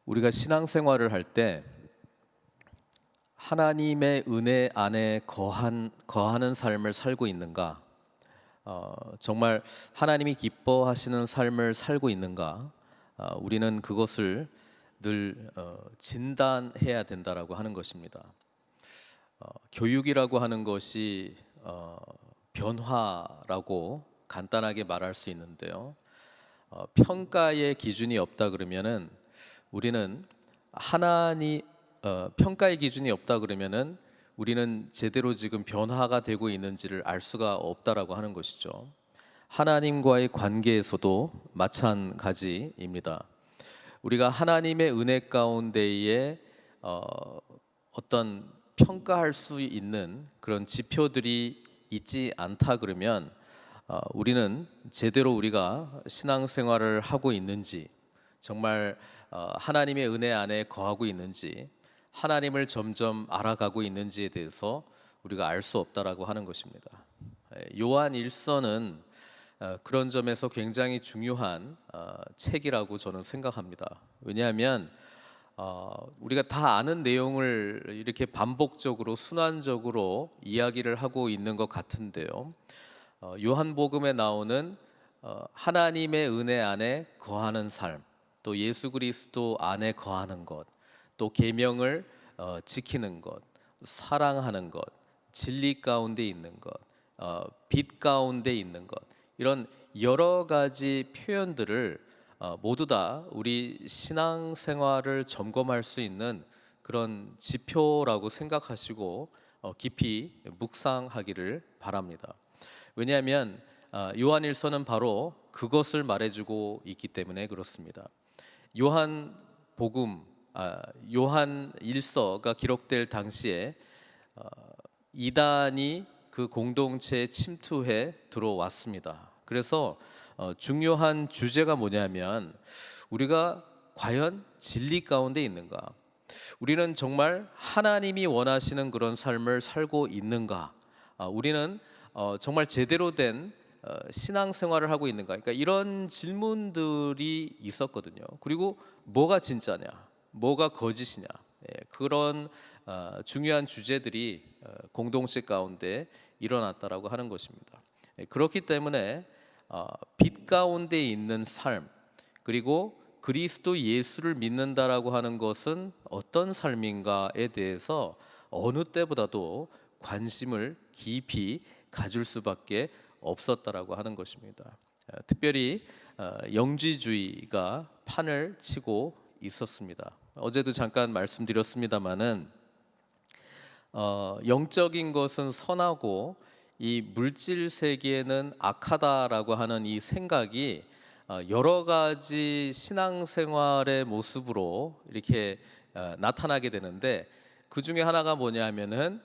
우리가 신앙생활을 할 때 하나님의 은혜 안에 거하는 삶을 살고 있는가? 정말 하나님이 기뻐하시는 삶을 살고 있는가? 우리는 그것을 늘 진단해야 된다라고 하는 것입니다. 교육이라고 하는 것이 변화라고 간단하게 말할 수 있는데요. 평가의 기준이 없다 그러면은 우리는 평가의 기준이 없다 그러면은 우리는 제대로 지금 변화가 되고 있는지를 알 수가 없다라고 하는 것이죠. 하나님과의 관계에서도 마찬가지입니다. 우리가 하나님의 은혜 가운데에 어떤 평가할 수 있는 그런 지표들이 있지 않다 그러면 우리는 제대로 우리가 신앙생활을 하고 있는지, 정말 하나님의 은혜 안에 거하고 있는지, 하나님을 점점 알아가고 있는지에 대해서 우리가 알 수 없다라고 하는 것입니다. 요한 1서는 그런 점에서 굉장히 중요한 책이라고 저는 생각합니다. 왜냐하면 우리가 다 아는 내용을 이렇게 반복적으로 순환적으로 이야기를 하고 있는 것 같은데요. 요한복음에 나오는 하나님의 은혜 안에 거하는 삶, 또 예수 그리스도 안에 거하는 것, 또 계명을 지키는 것, 사랑하는 것, 진리 가운데 있는 것, 빛 가운데 있는 것, 이런 여러 가지 표현들을 모두 다 우리 신앙생활을 점검할 수 있는 그런 지표라고 생각하시고 깊이 묵상하기를 바랍니다. 왜냐하면 요한일서는 바로 그것을 말해주고 있기 때문에 그렇습니다. 요한일서가 기록될 당시에 이단이 그 공동체에 침투해 들어왔습니다. 그래서 중요한 주제가 뭐냐면 우리가 과연 진리 가운데 있는가? 우리는 정말 하나님이 원하시는 그런 삶을 살고 있는가? 우리는 정말 제대로 된 신앙생활을 하고 있는가? 그러니까 이런 질문들이 있었거든요. 그리고 뭐가 진짜냐? 뭐가 거짓이냐? 그런 중요한 주제들이 공동체 가운데 일어났다라고 하는 것입니다. 그렇기 때문에 빛 가운데 있는 삶, 그리고 그리스도 예수를 믿는다라고 하는 것은 어떤 삶인가에 대해서 어느 때보다도 관심을 깊이 가질 수밖에 없었다라고 하는 것입니다. 특별히 영지주의가 판을 치고 있었습니다. 어제도 잠깐 말씀드렸습니다마는 영적인 것은 선하고 이 물질 세계는 악하다라고 하는 이 생각이 여러 가지 신앙생활의 모습으로 이렇게 나타나게 되는데, 그 중에 하나가 뭐냐면은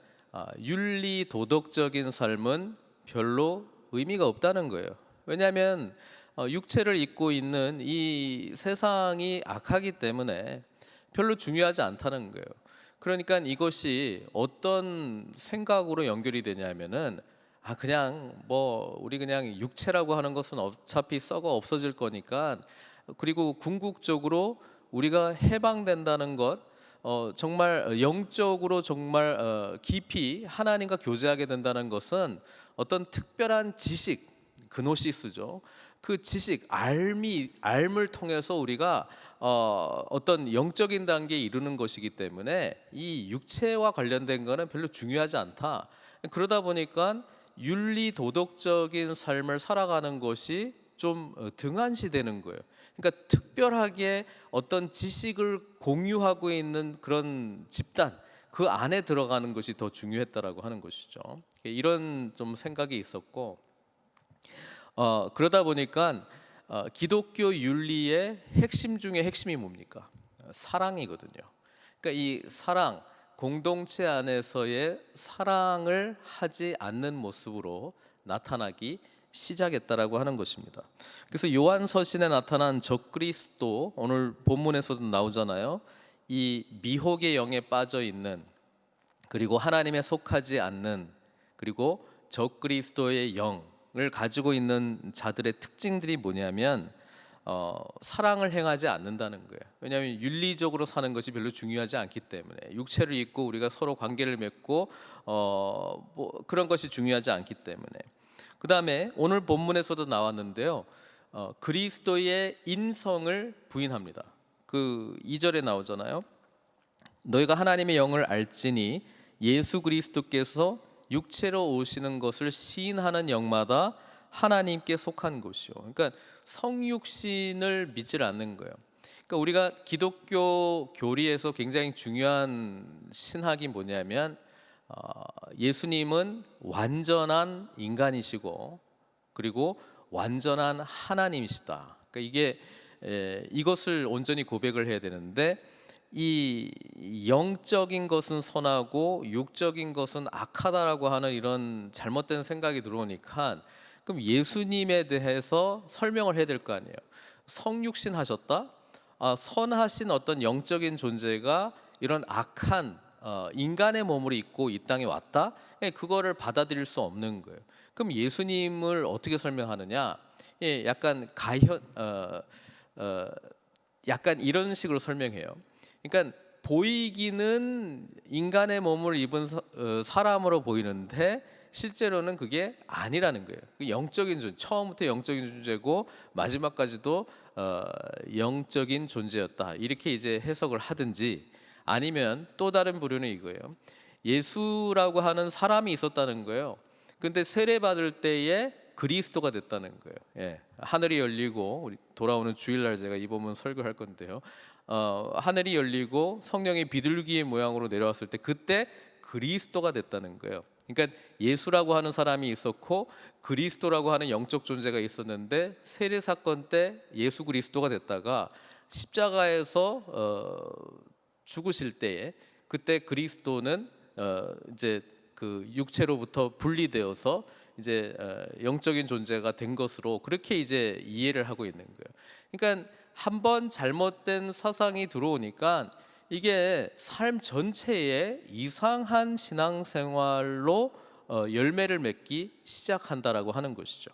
윤리 도덕적인 삶은 별로 의미가 없다는 거예요. 왜냐하면 육체를 입고 있는 이 세상이 악하기 때문에 별로 중요하지 않다는 거예요. 그러니까 이것이 어떤 생각으로 연결이 되냐면은 그냥 우리 그냥 육체라고 하는 것은 어차피 썩어 없어질 거니까, 그리고 궁극적으로 우리가 해방된다는 것, 정말 영적으로 정말 깊이 하나님과 교제하게 된다는 것은 어떤 특별한 지식, 그노시스죠. 그 지식, 알을 통해서 우리가 어떤 영적인 단계에 이르는 것이기 때문에 이 육체와 관련된 거는 별로 중요하지 않다. 그러다 보니까 윤리 도덕적인 삶을 살아가는 것이 좀 등한시되는 거예요. 그러니까 특별하게 어떤 지식을 공유하고 있는 그런 집단, 그 안에 들어가는 것이 더 중요했다라고 하는 것이죠. 이런 좀 생각이 있었고, 그러다 보니까 기독교 윤리의 핵심 중에 핵심이 뭡니까? 사랑이거든요. 그러니까 이 사랑, 공동체 안에서의 사랑을 하지 않는 모습으로 나타나기 시작했다라고 하는 것입니다. 그래서 요한 서신에 나타난 적그리스도, 오늘 본문에서도 나오잖아요. 이 미혹의 영에 빠져 있는, 그리고 하나님에 속하지 않는, 그리고 적그리스도의 영을 가지고 있는 자들의 특징들이 뭐냐면 사랑을 행하지 않는다는 거예요. 왜냐하면 윤리적으로 사는 것이 별로 중요하지 않기 때문에, 육체를 입고 우리가 서로 관계를 맺고 뭐 그런 것이 중요하지 않기 때문에. 그 다음에 오늘 본문에서도 나왔는데요, 그리스도의 인성을 부인합니다. 그 2절에 나오잖아요. 너희가 하나님의 영을 알지니 예수 그리스도께서 육체로 오시는 것을 시인하는 영마다 하나님께 속한 것이요. 그러니까 성육신을 믿질 않는 거예요. 그러니까 우리가 기독교 교리에서 굉장히 중요한 신학이 뭐냐면, 예수님은 완전한 인간이시고 그리고 완전한 하나님이시다. 그러니까 이것을 온전히 고백을 해야 되는데, 이 영적인 것은 선하고 육적인 것은 악하다라고 하는 이런 잘못된 생각이 들어오니까, 그럼 예수님에 대해서 설명을 해야 될 거 아니에요. 성육신 하셨다? 선하신 어떤 영적인 존재가 이런 악한 인간의 몸을 입고 이 땅에 왔다? 그거를 받아들일 수 없는 거예요. 그럼 예수님을 어떻게 설명하느냐? 약간 이런 식으로 설명해요. 그러니까 보이기는 인간의 몸을 입은 사람으로 보이는데 실제로는 그게 아니라는 거예요. 영적인 존재, 처음부터 영적인 존재고 마지막까지도 영적인 존재였다. 이렇게 이제 해석을 하든지, 아니면 또 다른 부류는 이거예요. 예수라고 하는 사람이 있었다는 거예요. 근데 세례 받을 때에 그리스도가 됐다는 거예요. 예. 하늘이 열리고, 우리 돌아오는 주일날 제가 이 본문 설교할 건데요. 하늘이 열리고 성령이 비둘기의 모양으로 내려왔을 때 그때 그리스도가 됐다는 거예요. 그러니까 예수라고 하는 사람이 있었고 그리스도라고 하는 영적 존재가 있었는데, 세례 사건 때 예수 그리스도가 됐다가 십자가에서 죽으실 때에 그때 그리스도는 이제 그 육체로부터 분리되어서 이제 영적인 존재가 된 것으로 그렇게 이제 이해를 하고 있는 거예요. 그러니까 한번 잘못된 사상이 들어오니까 이게 삶 전체에 이상한 신앙생활로 열매를 맺기 시작한다라고 하는 것이죠.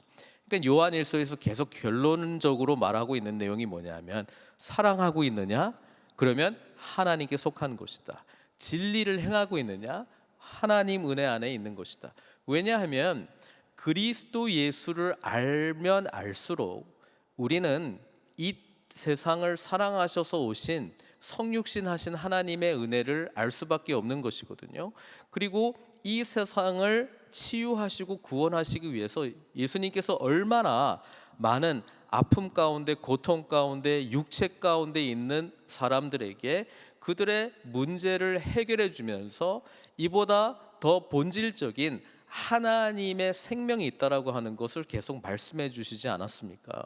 그러니까 요한일서에서 계속 결론적으로 말하고 있는 내용이 뭐냐면, 사랑하고 있느냐? 그러면 하나님께 속한 것이다. 진리를 행하고 있느냐? 하나님 은혜 안에 있는 것이다. 왜냐하면 그리스도 예수를 알면 알수록 우리는 이 세상을 사랑하셔서 오신 성육신 하신 하나님의 은혜를 알 수밖에 없는 것이거든요. 그리고 이 세상을 치유하시고 구원하시기 위해서 예수님께서 얼마나 많은 아픔 가운데, 고통 가운데, 육체 가운데 있는 사람들에게 그들의 문제를 해결해 주면서 이보다 더 본질적인 하나님의 생명이 있다라고 하는 것을 계속 말씀해 주시지 않았습니까?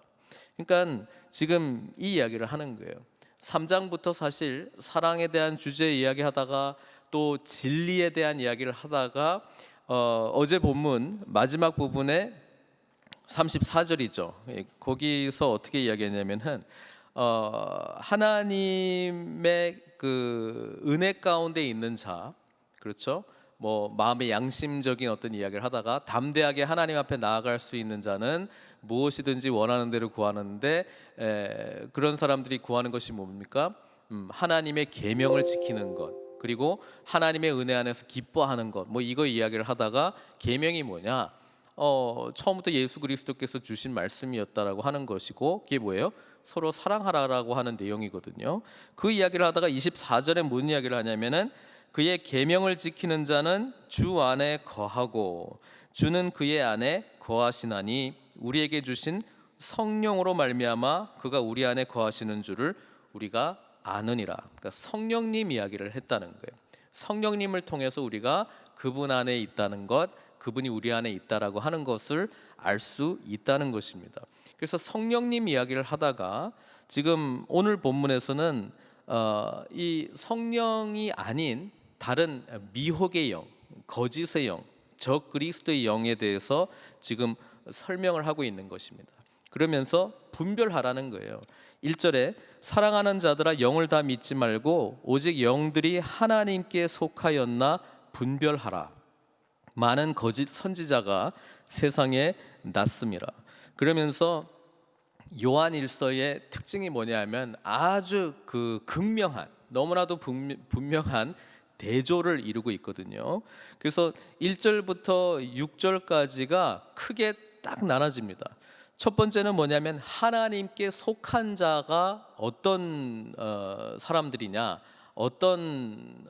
그러니까 지금 이 이야기를 하는 거예요. 3장부터 사실 사랑에 대한 주제 이야기하다가 또 진리에 대한 이야기를 하다가 어제 본문 마지막 부분에 34절이죠. 거기서 어떻게 이야기했냐면은 하나님의 그 은혜 가운데 있는 자, 그렇죠? 뭐 마음의 양심적인 어떤 이야기를 하다가 담대하게 하나님 앞에 나아갈 수 있는 자는 무엇이든지 원하는 대로 구하는데, 그런 사람들이 구하는 것이 뭡니까? 하나님의 계명을 지키는 것, 그리고 하나님의 은혜 안에서 기뻐하는 것, 뭐 이거 이야기를 하다가 계명이 뭐냐? 처음부터 예수 그리스도께서 주신 말씀이었다라고 하는 것이고, 그게 뭐예요? 서로 사랑하라라고 하는 내용이거든요. 그 이야기를 하다가 24절에 무슨 이야기를 하냐면은, 그의 계명을 지키는 자는 주 안에 거하고 주는 그의 안에 거하시나니 우리에게 주신 성령으로 말미암아 그가 우리 안에 거하시는 줄을 우리가 아느니라. 그러니까 성령님 이야기를 했다는 거예요. 성령님을 통해서 우리가 그분 안에 있다는 것, 그분이 우리 안에 있다라고 하는 것을 알 수 있다는 것입니다. 그래서 성령님 이야기를 하다가 지금 오늘 본문에서는 이 성령이 아닌 다른 미혹의 영, 거짓의 영, 적 그리스도의 영에 대해서 지금 설명을 하고 있는 것입니다. 그러면서 분별하라는 거예요. 1절에 사랑하는 자들아 영을 다 믿지 말고 오직 영들이 하나님께 속하였나 분별하라. 많은 거짓 선지자가 세상에 났음이라. 그러면서 요한일서의 특징이 뭐냐면 아주 그 극명한, 너무나도 분명한 대조를 이루고 있거든요. 그래서 1절부터 6절까지가 크게 딱 나눠집니다. 첫 번째는 뭐냐면 하나님께 속한 자가 어떤 사람들이냐, 어떤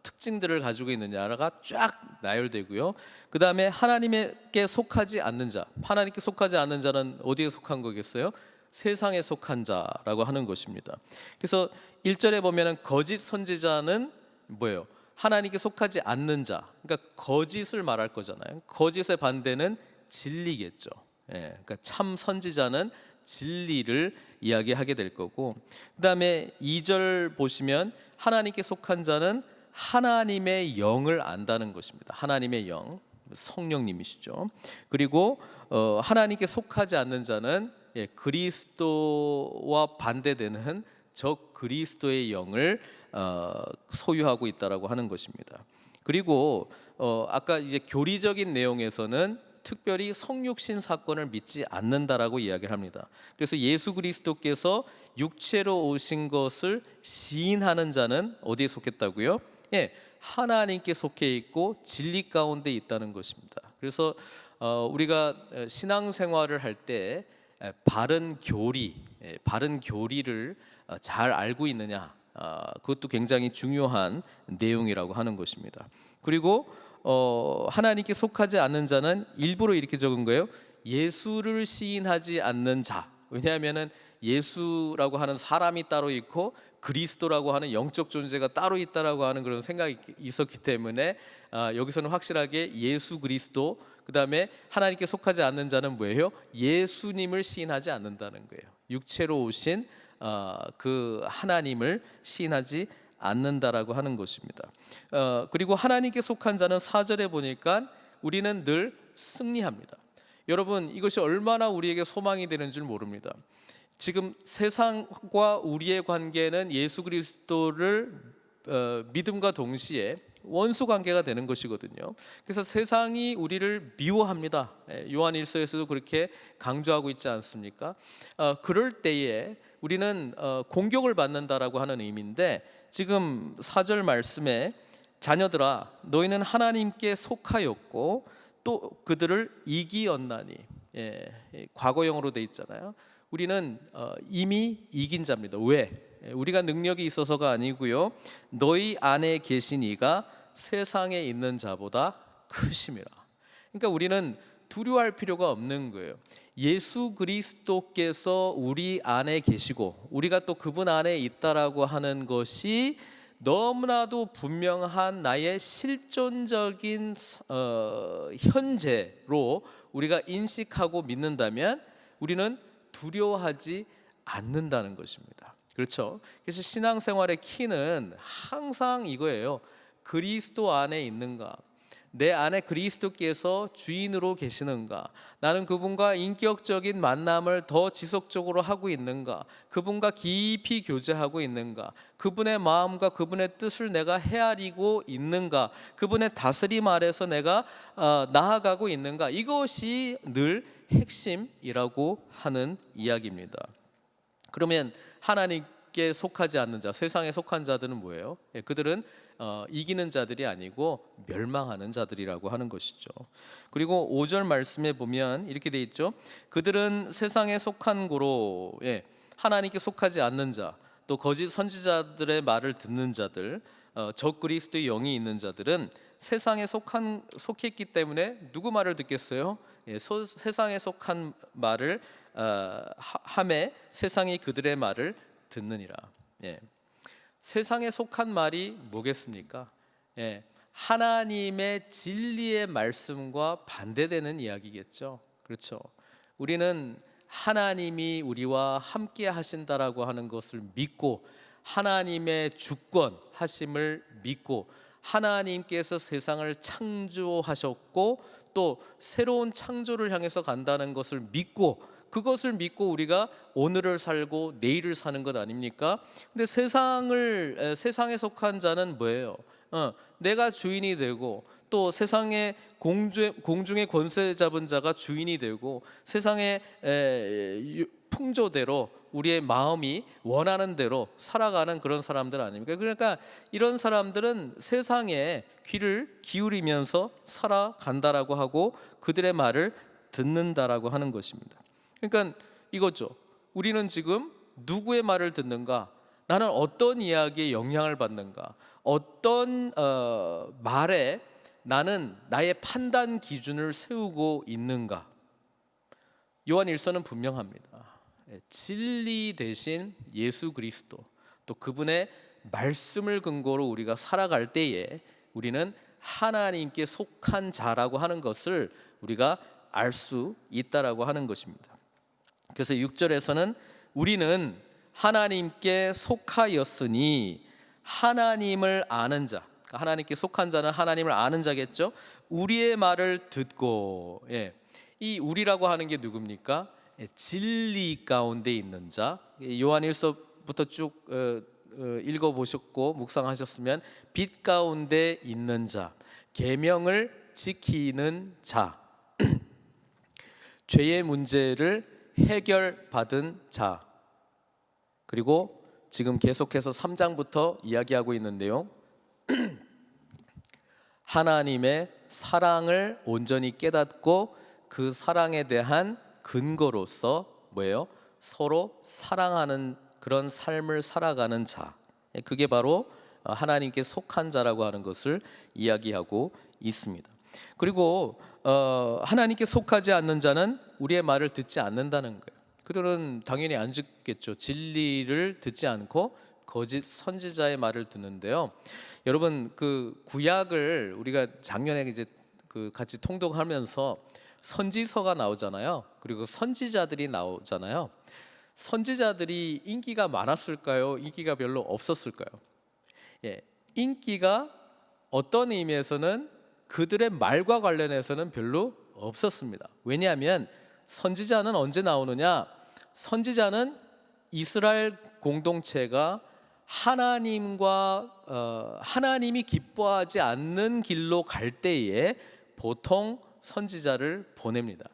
특징들을 가지고 있느냐가 쫙 나열되고요. 그 다음에 하나님께 속하지 않는 자, 하나님께 속하지 않는 자는 어디에 속한 거겠어요? 세상에 속한 자라고 하는 것입니다. 그래서 1절에 보면은 거짓 선지자는 뭐예요? 하나님께 속하지 않는 자, 그러니까 거짓을 말할 거잖아요. 거짓의 반대는 진리겠죠. 그러니까 참 선지자는 진리를 이야기하게 될 거고, 그 다음에 2절 보시면 하나님께 속한 자는 하나님의 영을 안다는 것입니다. 하나님의 영, 성령님이시죠. 그리고 하나님께 속하지 않는 자는 그리스도와 반대되는 적 그리스도의 영을 소유하고 있다라고 하는 것입니다. 그리고 아까 이제 교리적인 내용에서는 특별히 성육신 사건을 믿지 않는다라고 이야기를 합니다. 그래서 예수 그리스도께서 육체로 오신 것을 시인하는 자는 어디에 속했다고요? 하나님께 속해 있고 진리 가운데 있다는 것입니다. 그래서 우리가 신앙생활을 할 때 바른 교리를 잘 알고 있느냐, 그것도 굉장히 중요한 내용이라고 하는 것입니다. 그리고 하나님께 속하지 않는 자는 일부러 이렇게 적은 거예요. 예수를 시인하지 않는 자. 왜냐하면은 예수라고 하는 사람이 따로 있고 그리스도라고 하는 영적 존재가 따로 있다라고 하는 그런 생각이 있었기 때문에 여기서는 확실하게 예수 그리스도, 그 다음에 하나님께 속하지 않는 자는 뭐예요? 예수님을 시인하지 않는다는 거예요. 육체로 오신 그 하나님을 시인하지 않는다라고 하는 것입니다. 그리고 하나님께 속한 자는 4절에 보니까 우리는 늘 승리합니다. 여러분, 이것이 얼마나 우리에게 소망이 되는 줄 모릅니다. 지금 세상과 우리의 관계는 예수 그리스도를 믿음과 동시에 원수 관계가 되는 것이거든요. 그래서 세상이 우리를 미워합니다. 요한일서에서도 그렇게 강조하고 있지 않습니까? 그럴 때에 우리는 공격을 받는다라고 하는 의미인데, 지금 4절 말씀에 자녀들아 너희는 하나님께 속하였고 또 그들을 이기었나니, 과거형으로 돼 있잖아요. 우리는 이미 이긴 자입니다. 왜? 우리가 능력이 있어서가 아니고요, 너희 안에 계신 이가 세상에 있는 자보다 크심이라. 그러니까 우리는 두려워할 필요가 없는 거예요. 예수 그리스도께서 우리 안에 계시고 우리가 또 그분 안에 있다라고 하는 것이 너무나도 분명한 나의 실존적인 현재로 우리가 인식하고 믿는다면 우리는 두려워하지 않는다는 것입니다. 그렇죠? 그래서 신앙생활의 키는 항상 이거예요. 그리스도 안에 있는가? 내 안에 그리스도께서 주인으로 계시는가? 나는 그분과 인격적인 만남을 더 지속적으로 하고 있는가? 그분과 깊이 교제하고 있는가? 그분의 마음과 그분의 뜻을 내가 헤아리고 있는가? 그분의 다스림 아래서 내가 나아가고 있는가? 이것이 늘 핵심이라고 하는 이야기입니다. 그러면 하나님께 속하지 않는 자, 세상에 속한 자들은 뭐예요? 그들은 이기는 자들이 아니고 멸망하는 자들이라고 하는 것이죠. 그리고 5절 말씀에 보면 이렇게 돼 있죠. 그들은 세상에 속한 고로, 하나님께 속하지 않는 자, 또 거짓 선지자들의 말을 듣는 자들, 적 그리스도의 영이 있는 자들은 세상에 속했기 때문에 누구 말을 듣겠어요? 세상에 속한 말을 함에 세상이 그들의 말을 듣느니라. 세상에 속한 말이 뭐겠습니까? 하나님의 진리의 말씀과 반대되는 이야기겠죠. 그렇죠. 우리는 하나님이 우리와 함께 하신다라고 하는 것을 믿고, 하나님의 주권하심을 믿고, 하나님께서 세상을 창조하셨고 또 새로운 창조를 향해서 간다는 것을 믿고, 그것을 믿고 우리가 오늘을 살고 내일을 사는 것 아닙니까? 근데 세상에 속한 자는 뭐예요? 내가 주인이 되고 또 세상의 공중의 권세 잡은 자가 주인이 되고 세상의 풍조대로 우리의 마음이 원하는 대로 살아가는 그런 사람들 아닙니까? 그러니까 이런 사람들은 세상에 귀를 기울이면서 살아간다라고 하고 그들의 말을 듣는다라고 하는 것입니다. 그러니까 이거죠. 우리는 지금 누구의 말을 듣는가? 나는 어떤 이야기에 영향을 받는가? 어떤 말에 나는 나의 판단 기준을 세우고 있는가? 요한 1서는 분명합니다. 진리 대신 예수 그리스도, 또 그분의 말씀을 근거로 우리가 살아갈 때에 우리는 하나님께 속한 자라고 하는 것을 우리가 알 수 있다라고 하는 것입니다. 그래서 6절에서는 우리는 하나님께 속하였으니 하나님을 아는 자, 그러니까 하나님께 속한 자는 하나님을 아는 자겠죠. 우리의 말을 듣고, 이 우리라고 하는 게 누굽니까? 진리 가운데 있는 자. 요한 1서부터 쭉 읽어보셨고 묵상하셨으면 빛 가운데 있는 자, 계명을 지키는 자, 죄의 문제를 해결받은 자, 그리고 지금 계속해서 3장부터 이야기하고 있는 내용, 하나님의 사랑을 온전히 깨닫고 그 사랑에 대한 근거로서 뭐예요? 서로 사랑하는 그런 삶을 살아가는 자, 그게 바로 하나님께 속한 자라고 하는 것을 이야기하고 있습니다. 그리고 하나님께 속하지 않는 자는 우리의 말을 듣지 않는다는 거예요. 그들은 당연히 안 듣겠죠. 진리를 듣지 않고 거짓 선지자의 말을 듣는데요. 여러분, 그 구약을 우리가 작년에 이제 같이 통독하면서 선지서가 나오잖아요. 그리고 선지자들이 나오잖아요. 선지자들이 인기가 많았을까요? 인기가 별로 없었을까요? 인기가 어떤 의미에서는 그들의 말과 관련해서는 별로 없었습니다. 왜냐하면 선지자는 언제 나오느냐? 선지자는 이스라엘 공동체가 하나님이 기뻐하지 않는 길로 갈 때에 보통 선지자를 보냅니다.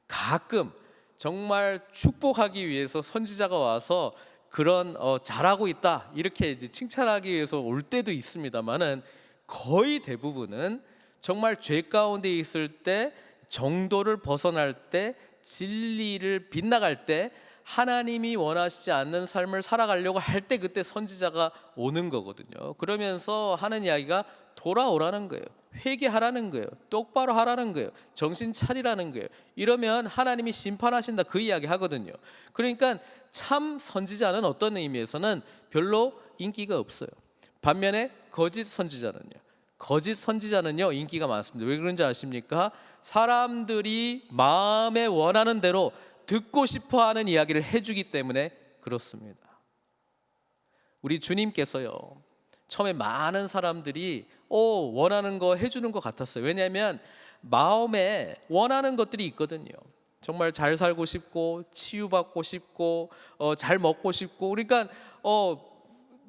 가끔 정말 축복하기 위해서 선지자가 와서 그런 잘하고 있다 이렇게 이제 칭찬하기 위해서 올 때도 있습니다만은 거의 대부분은 정말 죄 가운데 있을 때, 정도를 벗어날 때, 진리를 빗나갈 때, 하나님이 원하시지 않는 삶을 살아가려고 할 때 그때 선지자가 오는 거거든요. 그러면서 하는 이야기가 돌아오라는 거예요. 회개하라는 거예요. 똑바로 하라는 거예요. 정신 차리라는 거예요. 이러면 하나님이 심판하신다 그 이야기 하거든요. 그러니까 참 선지자는 어떤 의미에서는 별로 인기가 없어요. 반면에 거짓 선지자는요 인기가 많습니다. 왜 그런지 아십니까? 사람들이 마음에 원하는 대로 듣고 싶어하는 이야기를 해주기 때문에 그렇습니다. 우리 주님께서요 처음에 많은 사람들이 원하는 거 해주는 것 같았어요. 왜냐하면 마음에 원하는 것들이 있거든요. 정말 잘 살고 싶고 치유받고 싶고 잘 먹고 싶고, 그러니까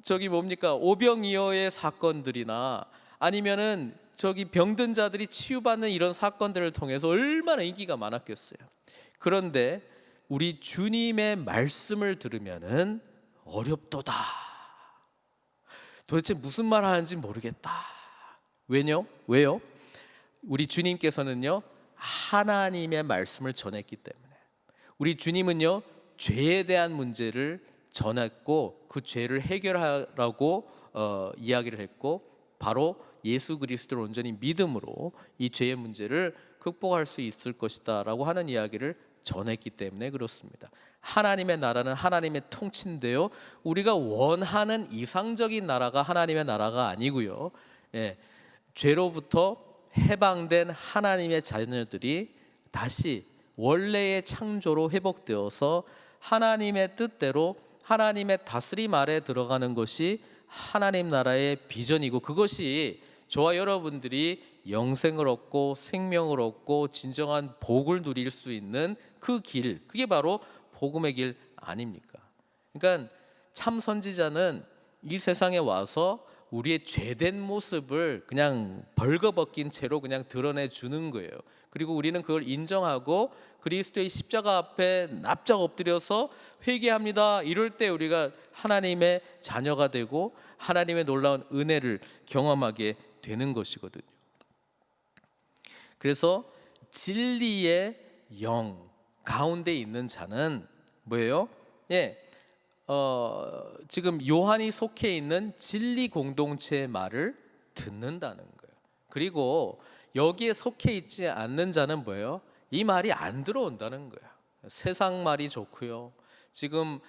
저기 뭡니까 오병이어의 사건들이나 아니면은 저기 병든 자들이 치유받는 이런 사건들을 통해서 얼마나 인기가 많았겠어요. 그런데 우리 주님의 말씀을 들으면은 어렵도다. 도대체 무슨 말 하는지 모르겠다. 왜요? 우리 주님께서는요 하나님의 말씀을 전했기 때문에. 우리 주님은요 죄에 대한 문제를 전했고 그 죄를 해결하라고 이야기를 했고, 바로 예수 그리스도를 온전히 믿음으로 이 죄의 문제를 극복할 수 있을 것이다 라고 하는 이야기를 전했기 때문에 그렇습니다. 하나님의 나라는 하나님의 통치인데요 우리가 원하는 이상적인 나라가 하나님의 나라가 아니고요, 죄로부터 해방된 하나님의 자녀들이 다시 원래의 창조로 회복되어서 하나님의 뜻대로 하나님의 다스림 아래 들어가는 것이 하나님 나라의 비전이고, 그것이 저와 여러분들이 영생을 얻고 생명을 얻고 진정한 복을 누릴 수 있는 그 길, 그게 바로 복음의 길 아닙니까? 그러니까 참 선지자는 이 세상에 와서 우리의 죄된 모습을 그냥 벌거벗긴 채로 그냥 드러내 주는 거예요. 그리고 우리는 그걸 인정하고 그리스도의 십자가 앞에 납작 엎드려서 회개합니다. 이럴 때 우리가 하나님의 자녀가 되고 하나님의 놀라운 은혜를 경험하게 되는 것이거든요. 그래서 진리의 영 가운데 있는 자는 뭐예요? 지금 요한이 속해 있는 진리 공동체의 말을 듣는다는 거예요. 그리고 여기에 속해 있지 않는 자는 뭐예요? 이 말이 안 들어온다는 거예요. 세상 말이 좋고요. 지금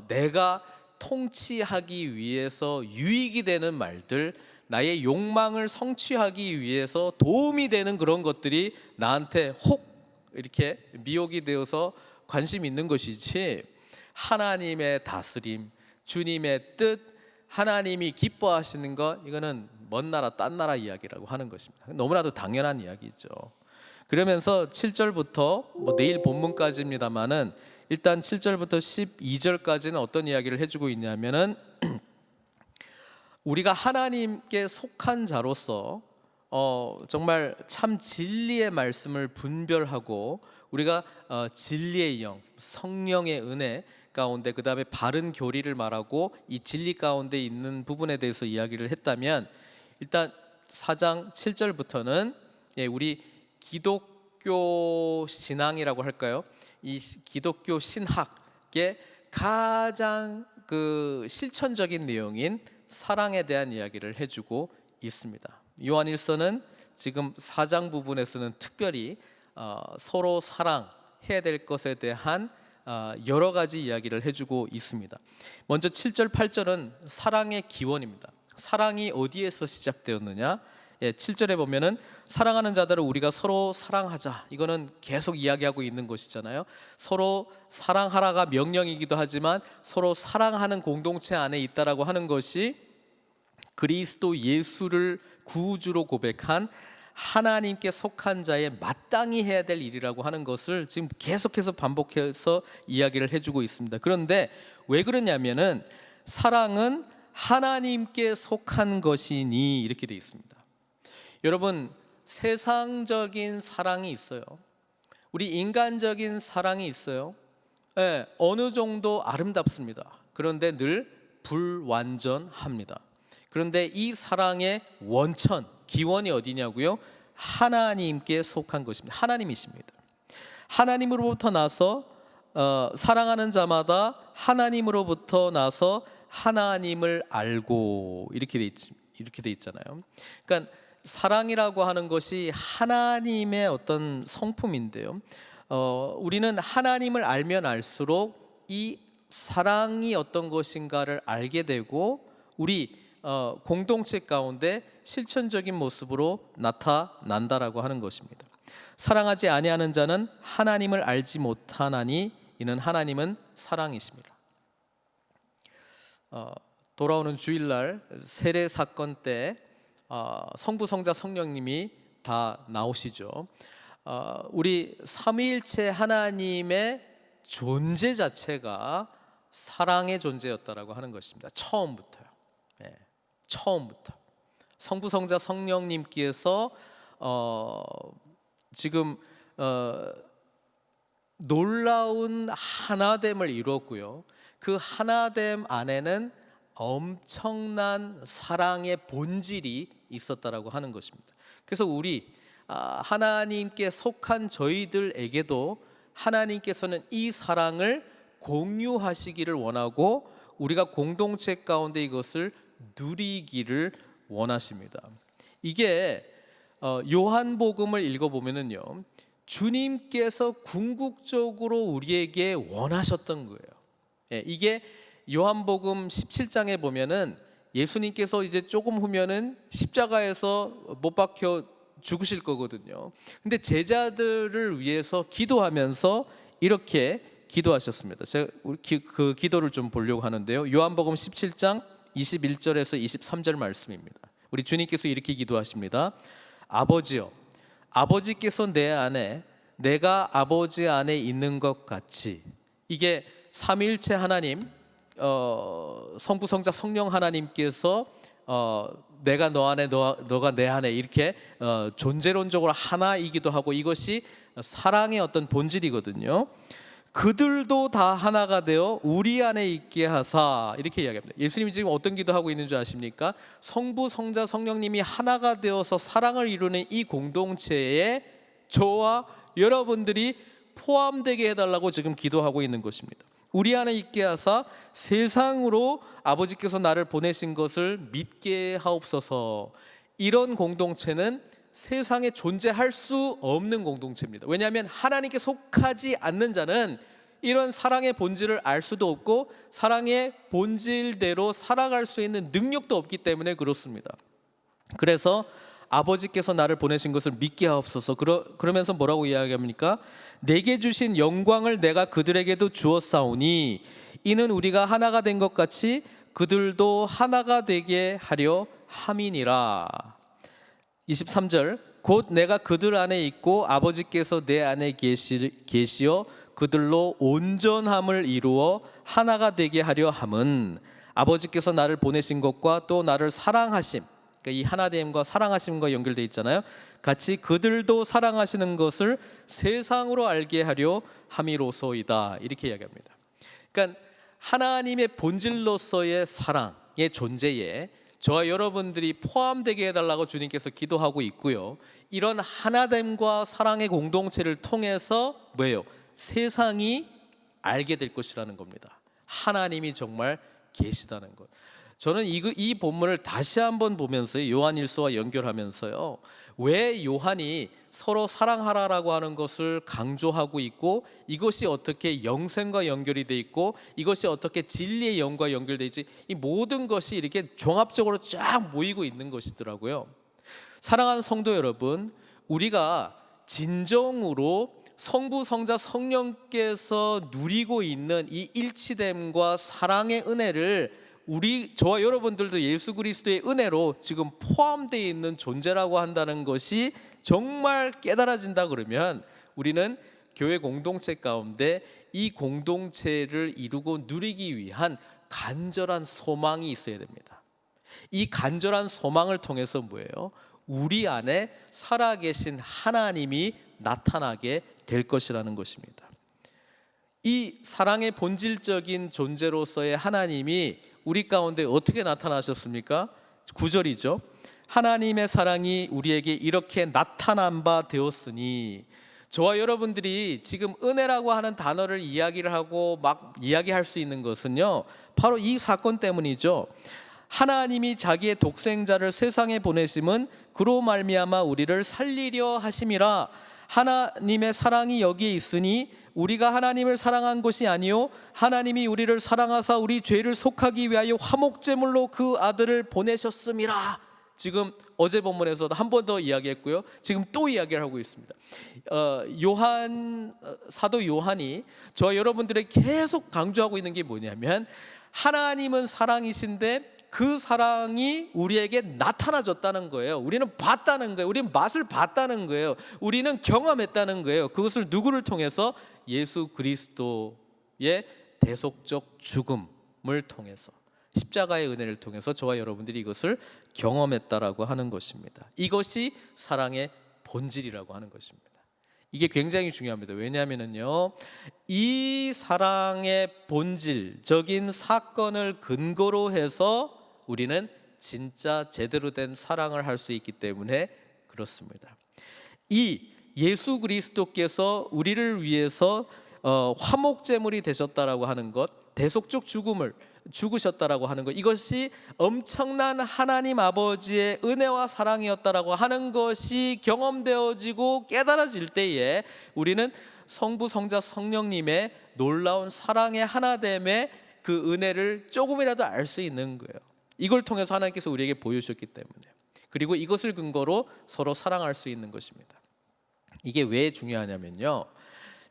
내가 통치하기 위해서 유익이 되는 말들, 나의 욕망을 성취하기 위해서 도움이 되는 그런 것들이 나한테 혹 이렇게 미혹이 되어서 관심 있는 것이지, 하나님의 다스림, 주님의 뜻, 하나님이 기뻐하시는 것, 이거는 먼 나라 딴 나라 이야기라고 하는 것입니다. 너무나도 당연한 이야기죠. 그러면서 7절부터 내일 본문까지입니다만은 일단 7절부터 12절까지는 어떤 이야기를 해주고 있냐면은 우리가 하나님께 속한 자로서 정말 참 진리의 말씀을 분별하고 우리가 진리의 영, 성령의 은혜 가운데, 그 다음에 바른 교리를 말하고 이 진리 가운데 있는 부분에 대해서 이야기를 했다면, 일단 4장 7절부터는 우리 기독교 신앙이라고 할까요? 이 기독교 신학의 가장 그 실천적인 내용인 사랑에 대한 이야기를 해주고 있습니다. 요한일서는 지금 4장 부분에서는 특별히 서로 사랑해야 될 것에 대한 여러 가지 이야기를 해주고 있습니다. 먼저 7절 8절은 사랑의 기원입니다. 사랑이 어디에서 시작되었느냐? 7절에 보면은 사랑하는 자들을 우리가 서로 사랑하자, 이거는 계속 이야기하고 있는 것이잖아요. 서로 사랑하라가 명령이기도 하지만 서로 사랑하는 공동체 안에 있다라고 하는 것이 그리스도 예수를 구주로 고백한 하나님께 속한 자의 마땅히 해야 될 일이라고 하는 것을 지금 계속해서 반복해서 이야기를 해주고 있습니다. 그런데 왜 그러냐면은 사랑은 하나님께 속한 것이니 이렇게 되어 있습니다. 여러분, 세상적인 사랑이 있어요. 우리 인간적인 사랑이 있어요. 어느 정도 아름답습니다. 그런데 늘 불완전합니다. 그런데 이 사랑의 원천, 기원이 어디냐고요? 하나님께 속한 것입니다. 하나님이십니다. 하나님으로부터 나서 사랑하는 자마다 하나님으로부터 나서 하나님을 알고, 이렇게 돼 있잖아요. 그러니까 사랑이라고 하는 것이 하나님의 어떤 성품인데요. 우리는 하나님을 알면 알수록 이 사랑이 어떤 것인가를 알게 되고 우리 공동체 가운데 실천적인 모습으로 나타난다라고 하는 것입니다. 사랑하지 아니하는 자는 하나님을 알지 못하나니 이는 하나님은 사랑이십니다. 돌아오는 주일날 세례 사건 때 성부, 성자, 성령님이 다 나오시죠. 우리 삼위일체 하나님의 존재 자체가 사랑의 존재였다라고 하는 것입니다. 처음부터요. 처음부터 성부, 성자, 성령님께서 지금 놀라운 하나됨을 이루었고요. 그 하나됨 안에는 엄청난 사랑의 본질이 있었다라고 하는 것입니다. 그래서 우리 하나님께 속한 저희들에게도 하나님께서는 이 사랑을 공유하시기를 원하고 우리가 공동체 가운데 이것을 누리기를 원하십니다. 이게 요한복음을 읽어보면은요, 주님께서 궁극적으로 우리에게 원하셨던 거예요. 이게 요한복음 17장에 보면은 예수님께서 이제 조금 후면은 십자가에서 못 박혀 죽으실 거거든요. 근데 제자들을 위해서 기도하면서 이렇게 기도하셨습니다. 제가 그 기도를 좀 보려고 하는데요. 요한복음 17장 21절에서 23절 말씀입니다. 우리 주님께서 이렇게 기도하십니다. 아버지여, 아버지께서 내 안에 내가 아버지 안에 있는 것 같이. 이게 삼위일체 하나님, 성부, 성자, 성령 하나님께서 내가 너 안에 너가 내 안에 이렇게 존재론적으로 하나이기도 하고 이것이 사랑의 어떤 본질이거든요. 그들도 다 하나가 되어 우리 안에 있게 하사 이렇게 이야기합니다. 예수님이 지금 어떤 기도하고 있는 줄 아십니까? 성부, 성자, 성령님이 하나가 되어서 사랑을 이루는 이 공동체에 저와 여러분들이 포함되게 해달라고 지금 기도하고 있는 것입니다. 우리 안에 있게 하사 세상으로 아버지께서 나를 보내신 것을 믿게 하옵소서. 이런 공동체는 세상에 존재할 수 없는 공동체입니다. 왜냐하면 하나님께 속하지 않는 자는 이런 사랑의 본질을 알 수도 없고 사랑의 본질대로 살아갈 수 있는 능력도 없기 때문에 그렇습니다. 그래서 아버지께서 나를 보내신 것을 믿게 하옵소서. 그러면서 뭐라고 이야기합니까? 내게 주신 영광을 내가 그들에게도 주었사오니 이는 우리가 하나가 된 것 같이 그들도 하나가 되게 하려 함이니라. 23절 곧 내가 그들 안에 있고 아버지께서 내 안에 계시어 그들로 온전함을 이루어 하나가 되게 하려 함은 아버지께서 나를 보내신 것과 또 나를 사랑하심, 그러니까 이 하나됨과 사랑하심과 연결되어 있잖아요. 같이 그들도 사랑하시는 것을 세상으로 알게 하려 함이로소이다. 이렇게 이야기합니다. 그러니까 하나님의 본질로서의 사랑의 존재에 저와 여러분들이 포함되게 해달라고 주님께서 기도하고 있고요. 이런 하나됨과 사랑의 공동체를 통해서 뭐예요? 세상이 알게 될 것이라는 겁니다. 하나님이 정말 계시다는 것. 저는 이 본문을 다시 한번 보면서 요한일서와 연결하면서요, 왜 요한이 서로 사랑하라라고 하는 것을 강조하고 있고 이것이 어떻게 영생과 연결이 돼 있고 이것이 어떻게 진리의 영과 연결돼 있지, 이 모든 것이 이렇게 종합적으로 쫙 모이고 있는 것이더라고요. 사랑하는 성도 여러분, 우리가 진정으로 성부, 성자, 성령께서 누리고 있는 이 일치됨과 사랑의 은혜를 저와 여러분들도 예수 그리스도의 은혜로 지금 포함되어 있는 존재라고 한다는 것이 정말 깨달아진다 그러면 우리는 교회 공동체 가운데 이 공동체를 이루고 누리기 위한 간절한 소망이 있어야 됩니다. 이 간절한 소망을 통해서 뭐예요? 우리 안에 살아계신 하나님이 나타나게 될 것이라는 것입니다. 이 사랑의 본질적인 존재로서의 하나님이 우리 가운데 어떻게 나타나셨습니까? 9절이죠. 하나님의 사랑이 우리에게 이렇게 나타난 바 되었으니, 저와 여러분들이 지금 은혜라고 하는 단어를 이야기를 하고 막 이야기할 수 있는 것은요, 바로 이 사건 때문이죠. 하나님이 자기의 독생자를 세상에 보내심은 그로 말미암아 우리를 살리려 하심이라. 하나님의 사랑이 여기에 있으니 우리가 하나님을 사랑한 것이 아니요 하나님이 우리를 사랑하사 우리 죄를 속하기 위하여 화목제물로 그 아들을 보내셨음이라. 지금 어제 본문에서도 한 번 더 이야기했고요, 지금 또 이야기를 하고 있습니다. 사도 요한이 저 여러분들에게 계속 강조하고 있는 게 뭐냐면, 하나님은 사랑이신데 그 사랑이 우리에게 나타나졌다는 거예요. 우리는 봤다는 거예요. 우리는 맛을 봤다는 거예요. 우리는 경험했다는 거예요. 그것을 누구를 통해서? 예수 그리스도의 대속적 죽음을 통해서, 십자가의 은혜를 통해서 저와 여러분들이 이것을 경험했다라고 하는 것입니다. 이것이 사랑의 본질이라고 하는 것입니다. 이게 굉장히 중요합니다. 왜냐하면요, 이 사랑의 본질적인 사건을 근거로 해서 우리는 진짜 제대로 된 사랑을 할 수 있기 때문에 그렇습니다. 이 예수 그리스도께서 우리를 위해서 화목제물이 되셨다라고 하는 것, 대속적 죽음을 죽으셨다라고 하는 것, 이것이 엄청난 하나님 아버지의 은혜와 사랑이었다라고 하는 것이 경험되어지고 깨달아질 때에 우리는 성부, 성자, 성령님의 놀라운 사랑의 하나됨의 그 은혜를 조금이라도 알 수 있는 거예요. 이걸 통해서 하나님께서 우리에게 보여주셨기 때문에, 그리고 이것을 근거로 서로 사랑할 수 있는 것입니다. 이게 왜 중요하냐면요,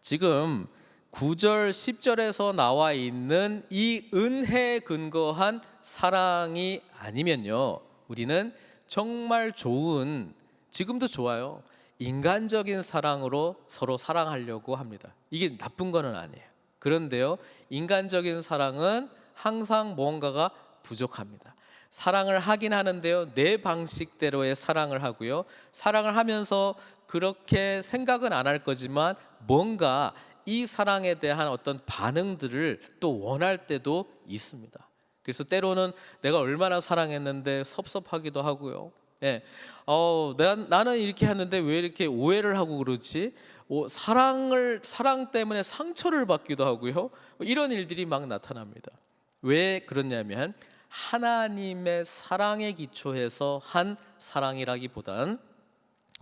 지금 9절 10절에서 나와 있는 이 은혜에 근거한 사랑이 아니면요, 우리는 정말 좋은, 지금도 좋아요, 인간적인 사랑으로 서로 사랑하려고 합니다. 이게 나쁜 거는 아니에요. 그런데요, 인간적인 사랑은 항상 무언가가 부족합니다. 사랑을 하긴 하는데요, 내 방식대로의 사랑을 하고요, 사랑을 하면서 그렇게 생각은 안 할 거지만 뭔가 이 사랑에 대한 어떤 반응들을 또 원할 때도 있습니다. 그래서 때로는 내가 얼마나 사랑했는데 섭섭하기도 하고요. 예, 나는 이렇게 했는데 왜 이렇게 오해를 하고 그러지? 사랑 때문에 상처를 받기도 하고요. 이런 일들이 막 나타납니다. 왜 그러냐면 하나님의 사랑에 기초해서 한 사랑이라기보단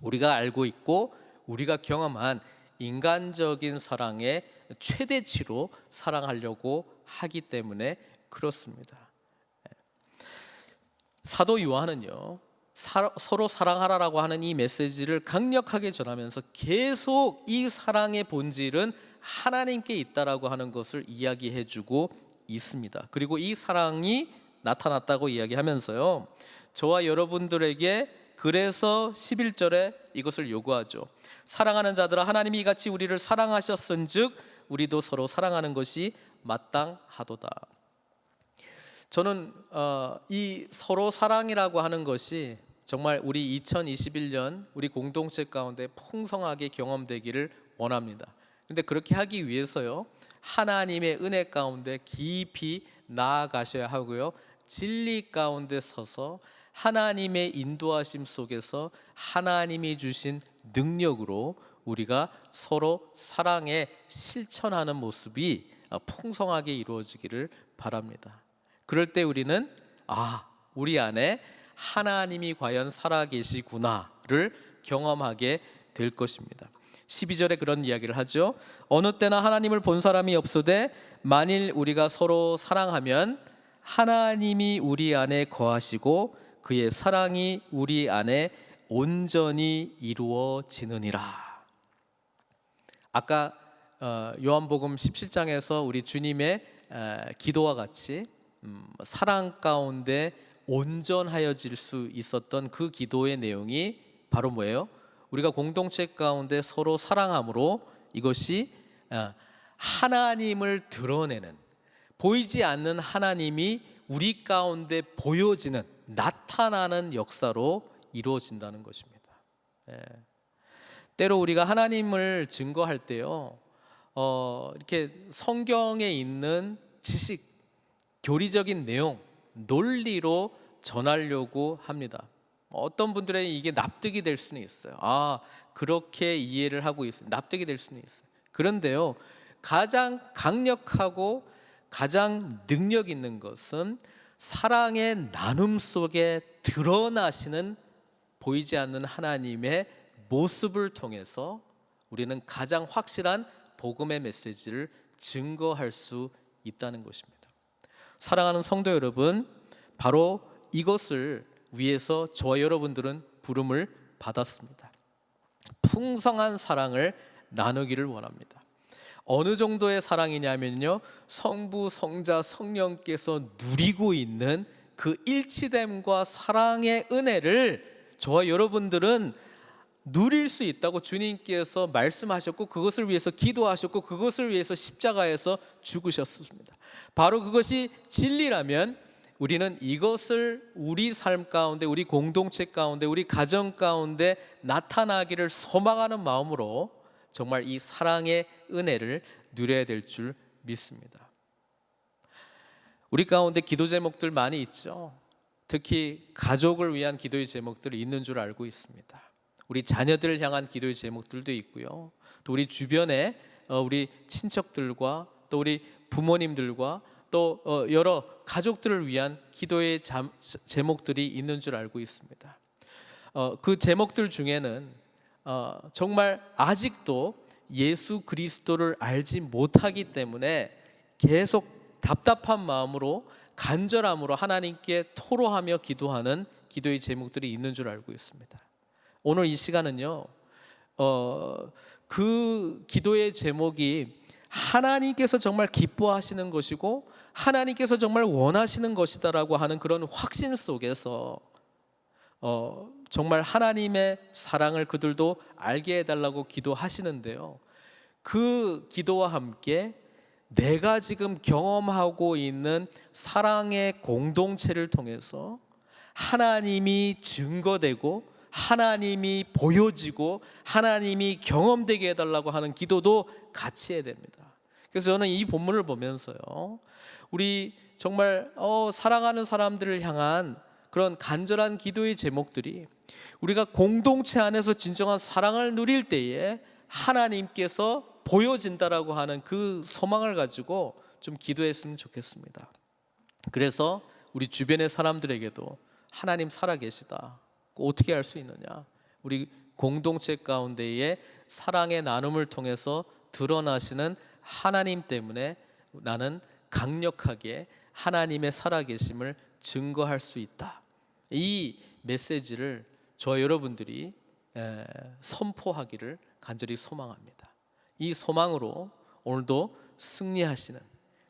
우리가 알고 있고 우리가 경험한 인간적인 사랑의 최대치로 사랑하려고 하기 때문에 그렇습니다. 사도 요한은요, 서로 사랑하라라고 하는 이 메시지를 강력하게 전하면서 계속 이 사랑의 본질은 하나님께 있다라고 하는 것을 이야기해주고 있습니다. 그리고 이 사랑이 나타났다고 이야기하면서요, 저와 여러분들에게 그래서 11절에 이것을 요구하죠. 사랑하는 자들아, 하나님이 이같이 우리를 사랑하셨은즉 우리도 서로 사랑하는 것이 마땅하도다. 저는 이 서로 사랑이라고 하는 것이 정말 우리 2021년 우리 공동체 가운데 풍성하게 경험되기를 원합니다. 그런데 그렇게 하기 위해서요, 하나님의 은혜 가운데 깊이 나아가셔야 하고요, 진리 가운데 서서 하나님의 인도하심 속에서 하나님이 주신 능력으로 우리가 서로 사랑에 실천하는 모습이 풍성하게 이루어지기를 바랍니다. 그럴 때 우리는 우리 안에 하나님이 과연 살아계시구나를 경험하게 될 것입니다. 12절에 그런 이야기를 하죠. 어느 때나 하나님을 본 사람이 없으되 만일 우리가 서로 사랑하면 하나님이 우리 안에 거하시고 그의 사랑이 우리 안에 온전히 이루어지느니라. 아까 요한복음 17장에서 우리 주님의 기도와 같이 사랑 가운데 온전하여질 수 있었던 그 기도의 내용이 바로 뭐예요? 우리가 공동체 가운데 서로 사랑함으로 이것이 하나님을 드러내는, 보이지 않는 하나님이 우리 가운데 보여지는, 나타나는 역사로 이루어진다는 것입니다. 때로 우리가 하나님을 증거할 때요, 이렇게 성경에 있는 지식, 교리적인 내용, 논리로 전하려고 합니다. 어떤 분들에게 이게 납득이 될 수는 있어요. 그렇게 이해를 하고 있어요. 납득이 될 수는 있어요. 그런데요, 가장 강력하고 가장 능력 있는 것은 사랑의 나눔 속에 드러나시는 보이지 않는 하나님의 모습을 통해서 우리는 가장 확실한 복음의 메시지를 증거할 수 있다는 것입니다. 사랑하는 성도 여러분, 바로 이것을 위해서 저와 여러분들은 부름을 받았습니다. 풍성한 사랑을 나누기를 원합니다. 어느 정도의 사랑이냐면요, 성부, 성자, 성령께서 누리고 있는 그 일치됨과 사랑의 은혜를 저와 여러분들은 누릴 수 있다고 주님께서 말씀하셨고, 그것을 위해서 기도하셨고, 그것을 위해서 십자가에서 죽으셨습니다. 바로 그것이 진리라면 우리는 이것을 우리 삶 가운데, 우리 공동체 가운데, 우리 가정 가운데 나타나기를 소망하는 마음으로 정말 이 사랑의 은혜를 누려야 될 줄 믿습니다. 우리 가운데 기도 제목들 많이 있죠. 특히 가족을 위한 기도의 제목들이 있는 줄 알고 있습니다. 우리 자녀들을 향한 기도의 제목들도 있고요, 또 우리 주변에 우리 친척들과 또 우리 부모님들과 또 여러 가족들을 위한 기도의 제목들이 있는 줄 알고 있습니다. 그 제목들 중에는 정말 아직도 예수 그리스도를 알지 못하기 때문에 계속 답답한 마음으로, 간절함으로 하나님께 토로하며 기도하는 기도의 제목들이 있는 줄 알고 있습니다. 오늘 이 시간은요, 그 기도의 제목이 하나님께서 정말 기뻐하시는 것이고 하나님께서 정말 원하시는 것이다라고 하는 그런 확신 속에서 정말 하나님의 사랑을 그들도 알게 해달라고 기도하시는데요, 그 기도와 함께 내가 지금 경험하고 있는 사랑의 공동체를 통해서 하나님이 증거되고 하나님이 보여지고 하나님이 경험되게 해달라고 하는 기도도 같이 해야 됩니다. 그래서 저는 이 본문을 보면서요, 우리 정말 사랑하는 사람들을 향한 그런 간절한 기도의 제목들이 우리가 공동체 안에서 진정한 사랑을 누릴 때에 하나님께서 보여진다라고 하는 그 소망을 가지고 좀 기도했으면 좋겠습니다. 그래서 우리 주변의 사람들에게도 하나님 살아계시다, 어떻게 알 수 있느냐? 우리 공동체 가운데의 사랑의 나눔을 통해서 드러나시는 하나님 때문에 나는 강력하게 하나님의 살아계심을 증거할 수 있다. 이 메시지를 저 여러분들이 선포하기를 간절히 소망합니다. 이 소망으로 오늘도 승리하시는,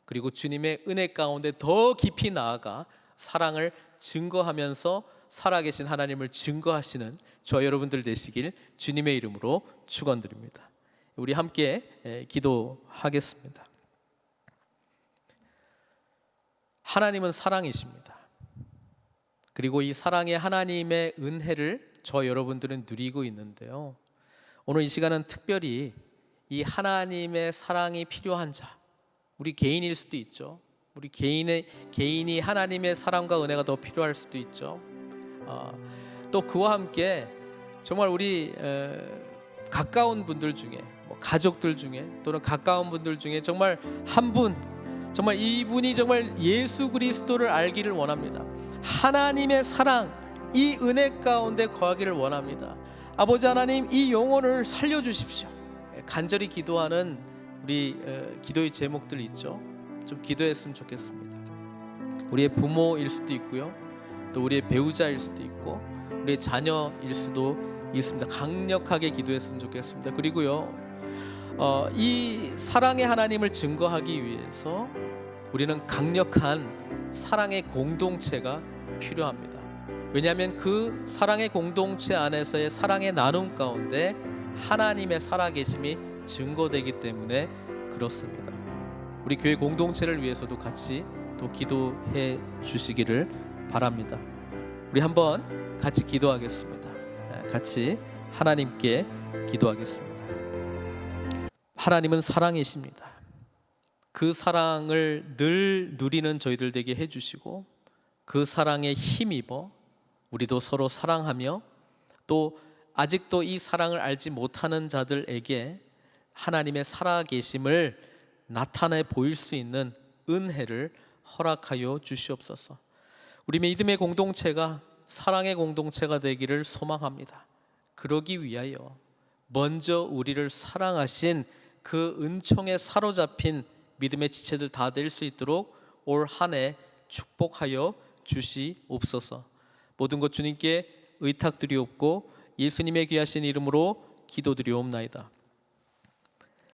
그리고 주님의 은혜 가운데 더 깊이 나아가 사랑을 증거하면서 살아계신 하나님을 증거하시는 저 여러분들 되시길 주님의 이름으로 축원드립니다. 우리 함께 기도하겠습니다. 하나님은 사랑이십니다. 그리고 이 사랑의 하나님의 은혜를 저 여러분들은 누리고 있는데요, 오늘 이 시간은 특별히 이 하나님의 사랑이 필요한 자, 우리 개인일 수도 있죠. 우리 개인이 하나님의 사랑과 은혜가 더 필요할 수도 있죠. 또 그와 함께 정말 우리 가까운 분들 중에, 가족들 중에, 또는 가까운 분들 중에 정말 한 분, 정말 이분이 정말 예수 그리스도를 알기를 원합니다. 하나님의 사랑, 이 은혜 가운데 거하기를 원합니다. 아버지 하나님, 이 영혼을 살려주십시오. 간절히 기도하는 우리 기도의 제목들 있죠. 좀 기도했으면 좋겠습니다. 우리의 부모일 수도 있고요, 또 우리의 배우자일 수도 있고 우리의 자녀일 수도 있습니다. 강력하게 기도했으면 좋겠습니다. 그리고요, 이 사랑의 하나님을 증거하기 위해서 우리는 강력한 사랑의 공동체가 필요합니다. 왜냐하면 그 사랑의 공동체 안에서의 사랑의 나눔 가운데 하나님의 살아계심이 증거되기 때문에 그렇습니다. 우리 교회 공동체를 위해서도 같이 또 기도해 주시기를 바랍니다. 우리 한번 같이 기도하겠습니다. 같이 하나님께 기도하겠습니다. 하나님은 사랑이십니다. 그 사랑을 늘 누리는 저희들 되게 해주시고, 그 사랑에 힘입어 우리도 서로 사랑하며, 또 아직도 이 사랑을 알지 못하는 자들에게 하나님의 살아계심을 나타내 보일 수 있는 은혜를 허락하여 주시옵소서. 우리 믿음의 공동체가 사랑의 공동체가 되기를 소망합니다. 그러기 위하여 먼저 우리를 사랑하신 그 은총에 사로잡힌 믿음의 지체들 다 될 수 있도록 올 한 해 축복하여 주시옵소서. 모든 것 주님께 의탁드리옵고 예수님의 귀하신 이름으로 기도드리옵나이다.